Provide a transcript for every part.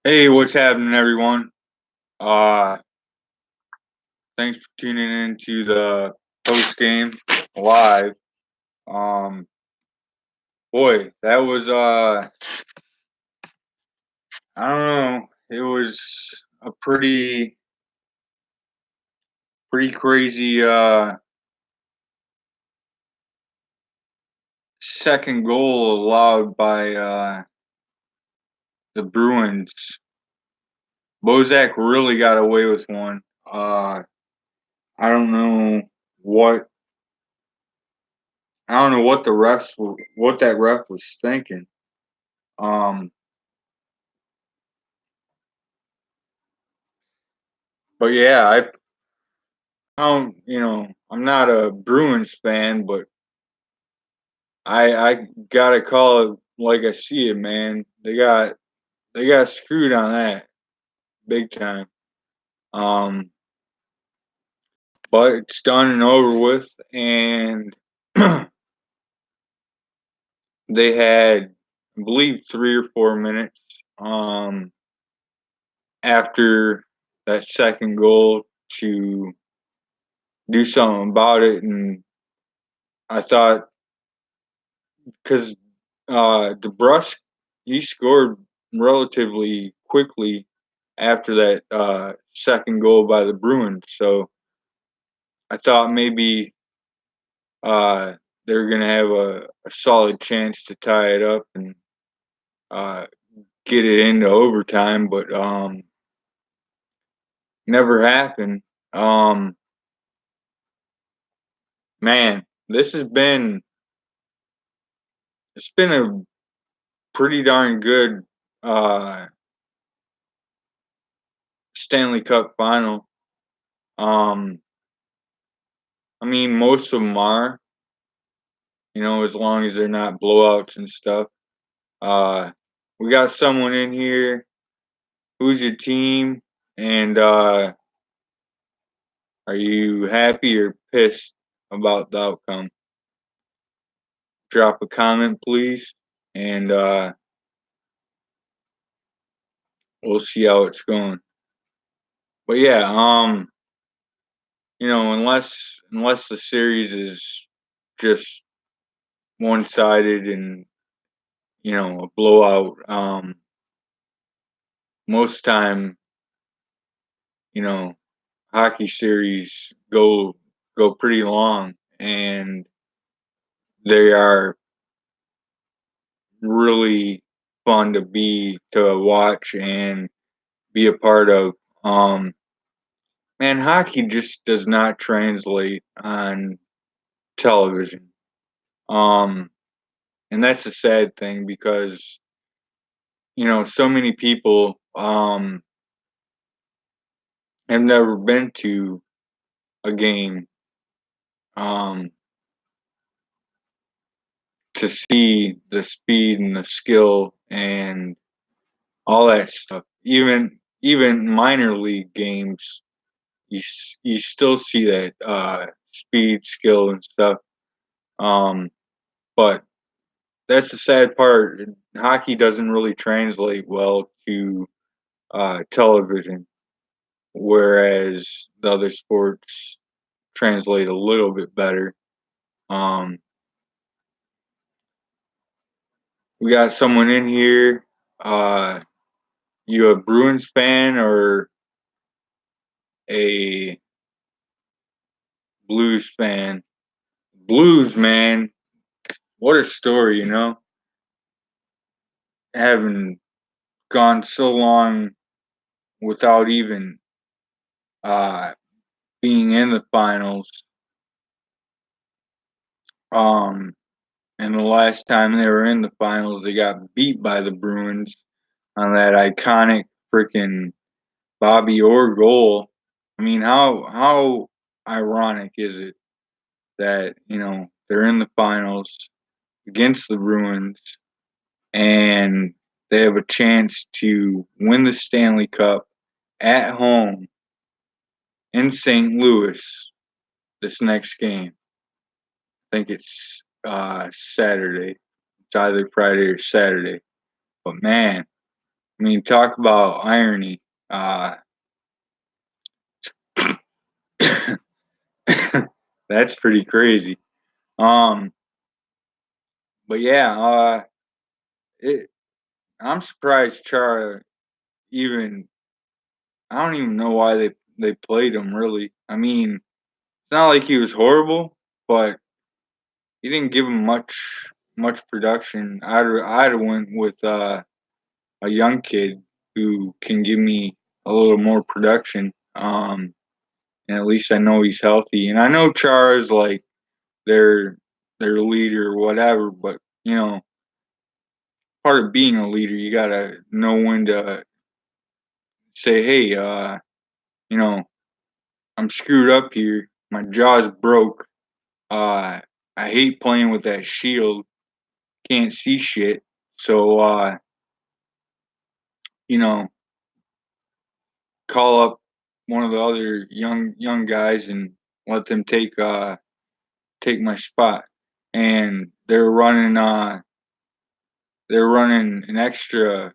Hey, what's happening, everyone? Uh, Thanks for tuning in to the post game live. Um, Boy, that was I don't know, it was a pretty crazy second goal allowed by the Bruins. Bozak really got away with one. I don't know what what what that ref was thinking. Um, but yeah, I'm not a Bruins fan, but I gotta call it like I see it, man. They got screwed on that big time. Um, but it's done and over with, and they had, I believe, 3 or 4 minutes after that second goal to do something about it, and I thought because DeBrusque he scored relatively quickly after that second goal by the Bruins, so I thought maybe uh, they were going to have a solid chance to tie it up and uh, get it into overtime, but never happened. Um, Man, this has been it's been a pretty darn good uh, Stanley Cup final. Um, I mean, most of them are, as long as they're not blowouts and stuff. Uh, we got someone in here. Who's your team? And are you happy or pissed about the outcome? Drop a comment, please, and we'll see how it's going. But yeah, unless the series is just one sided and a blowout, most time you know hockey series go pretty long, and they are really fun to watch and be a part of. Um, Man, hockey just does not translate on television. Um, and that's a sad thing because so many people have never been to a game um, to see the speed and the skill and all that stuff. Even minor league games, you still see that speed, skill, and stuff. Um, but that's the sad part. Hockey doesn't really translate well to television, whereas the other sports translate a little bit better. Um, we got someone in here. Uh, you a Bruins fan or a Blues fan? Blues, man. What a story, having gone so long without even uh, being in the finals. Um, and the last time they were in the finals, they got beat by the Bruins on that iconic freaking Bobby Orr goal. I mean, how ironic is it that they're in the finals against the Bruins and they have a chance to win the Stanley Cup at home in St. Louis this next game. I think it's Saturday. It's either Friday or Saturday. But man, I mean, talk about irony. That's pretty crazy. Um, but yeah, it. I'm surprised Chara even. I don't even know why they played him really. I mean, it's not like he was horrible, but he didn't give him much production. I'd went with a young kid who can give me a little more production. And at least I know he's healthy. And I know Chara's like their their leader or whatever, but part of being a leader, you gotta know when to say, "Hey, you know, I'm screwed up here. My jaw's broke. Uh, I hate playing with that shield. Can't see shit. So, you know, call up one of the other young guys and let them take my spot." And they're running an extra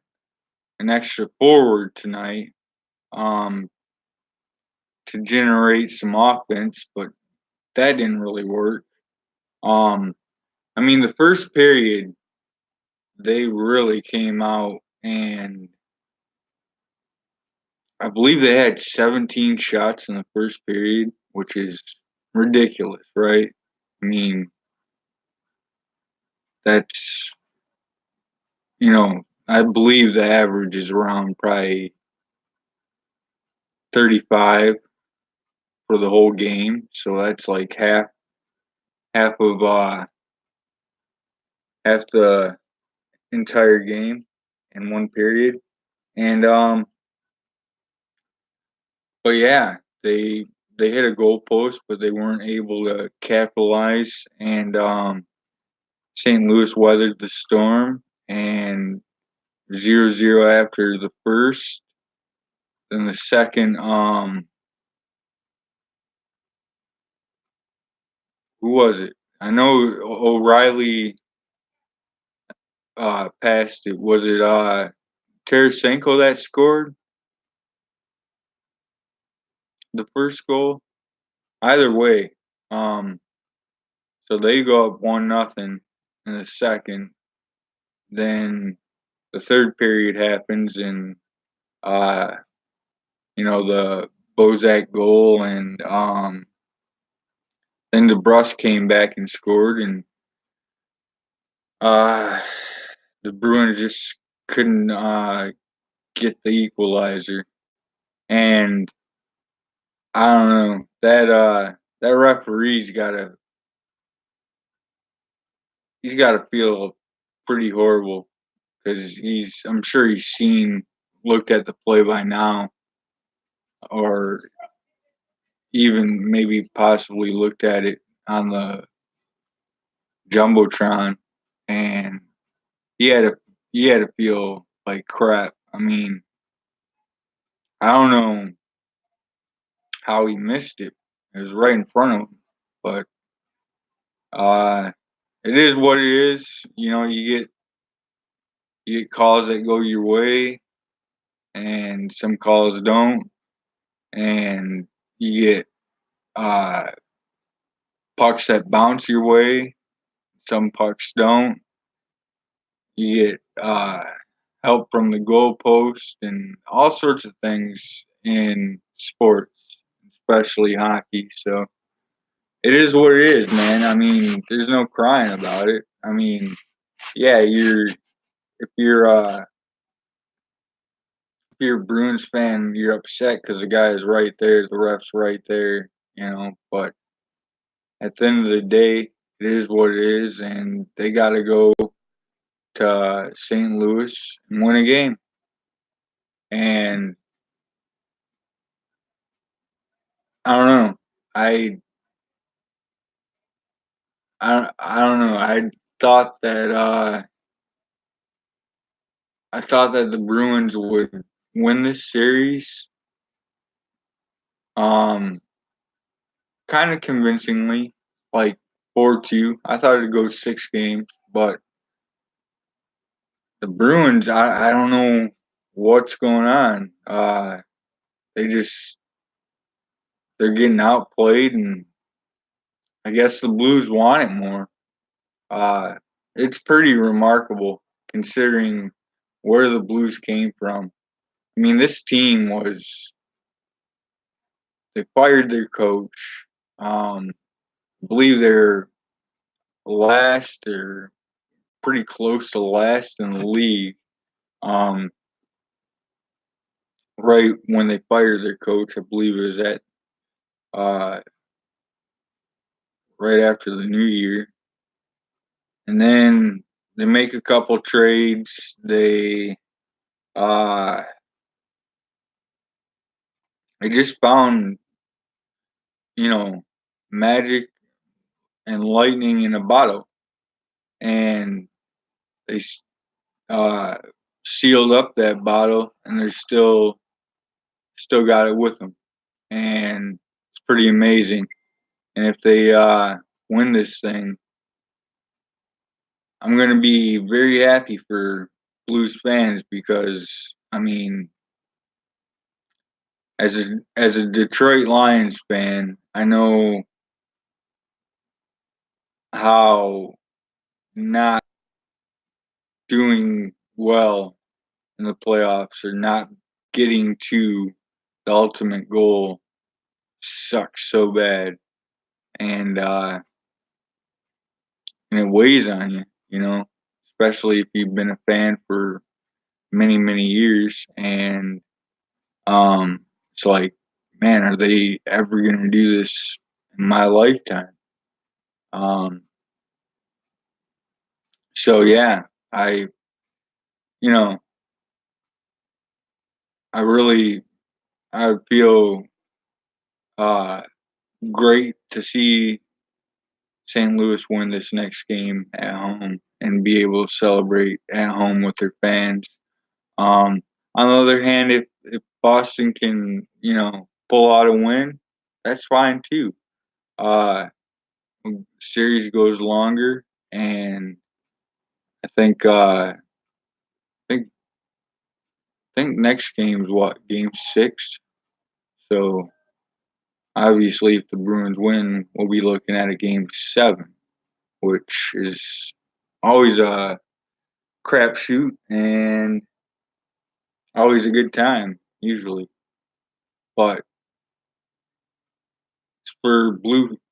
forward tonight, um, to generate some offense, but that didn't really work. Um, I mean, the first period, they really came out, and I believe they had 17 shots in the first period, which is ridiculous, right? I mean, that's, I believe the average is around probably 35 for the whole game. So that's like half of half the entire game in one period. And but yeah, they hit a goal post, but they weren't able to capitalize. And St. Louis weathered the storm, and 0-0 after the first. Then the second, who was it? I know O'Reilly passed it. Was it Tarasenko that scored the first goal? Either way, um, so they go up 1-0 in the second. Then the third period happens, and uh, the Bozak goal, and then DeBrusque came back and scored, and uh, the Bruins just couldn't get the equalizer. And I don't know, that referee's gotta feel pretty horrible because I'm sure he's looked at the play by now, or even maybe possibly looked at it on the jumbotron, and he had to he had to feel like crap. I mean, I don't know how he missed it. It was right in front of him, but uh, it is what it is. You get calls that go your way, and some calls don't, and you get uh, pucks that bounce your way. Some pucks don't. You get help from the goalpost and all sorts of things in sports, especially hockey. So it is what it is, man. I mean, there's no crying about it. I mean, yeah, if you're uh, if you're a Bruins fan, you're upset because the guy is right there, the ref's right there, But at the end of the day, it is what it is, and they got to go to St. Louis and win a game. And I don't know. I I don't know. Thought that uh I thought that the Bruins would win this series, um, kind of convincingly, like 4-2. I thought it'd go 6 games, but the Bruins, I don't know. what's going on. They just they're getting outplayed, and I guess the Blues want it more. Uh, it's pretty remarkable considering where the Blues came from. I mean, this team was they fired their coach. I believe they're last or pretty close to last in the league. Um, right when they fired their coach, I believe it was at uh, right after the new year. And then they make a couple trades. Uh, they just found, you know, magic and lightning in a bottle, and they uh, sealed up that bottle, and they're still got it with them, and it's pretty amazing. And if they win this thing, I'm gonna be very happy for Blues fans because I mean, as a Detroit Lions fan, I know how not doing well in the playoffs or not getting to the ultimate goal sucks so bad, and and it weighs on you, especially if you've been a fan for many many years, and it's like, man, are they ever gonna do this in my lifetime? Um, so yeah, I you know I really I feel uh great to see St. Louis win this next game at home and be able to celebrate at home with their fans. On the other hand, if Boston can, pull out a win, that's fine too. Uh, Series goes longer, and I think think next game's what, game 6. So obviously, if the Bruins win, we'll be looking at a game 7, which is always a crapshoot and always a good time usually. But for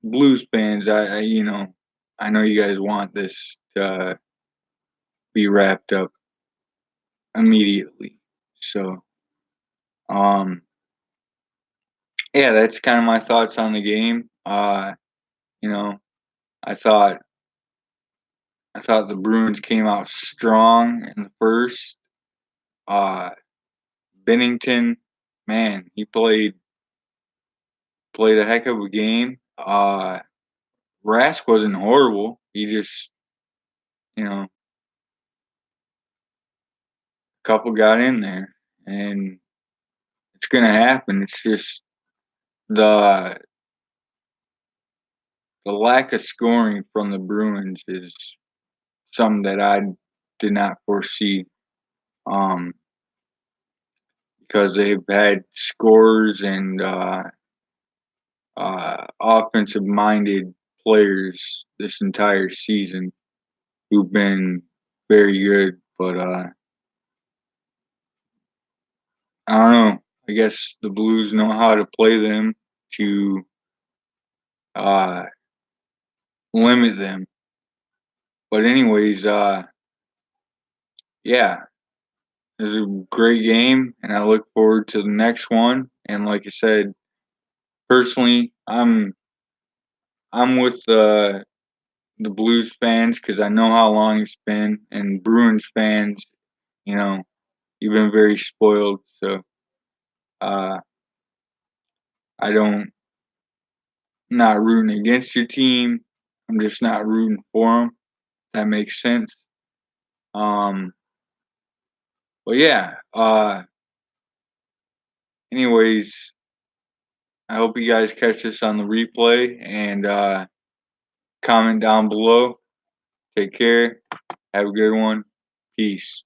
Blues fans, I know you guys want this to be wrapped up immediately. So um, yeah, that's kind of my thoughts on the game. You know, I thought I thought the Bruins came out strong in the first. Uh, Bennington, man, he played a heck of a game. Rask wasn't horrible. He just, a couple got in there, and it's gonna happen. It's just the the lack of scoring from the Bruins is something that I did not foresee. Um, because they've had scorers and offensive minded players this entire season who've been very good, but I don't know. I guess the Blues know how to play them to uh, limit them. But anyways, yeah, it was a great game, and I look forward to the next one. And like I said, personally, I'm with the Blues fans because I know how long it's been, and Bruins fans, you know, you've been very spoiled. So uh, I don't not rooting against your team. I'm just not rooting for them. That makes sense. Um, but yeah. Anyways, I hope you guys catch this on the replay and comment down below. Take care. Have a good one. Peace.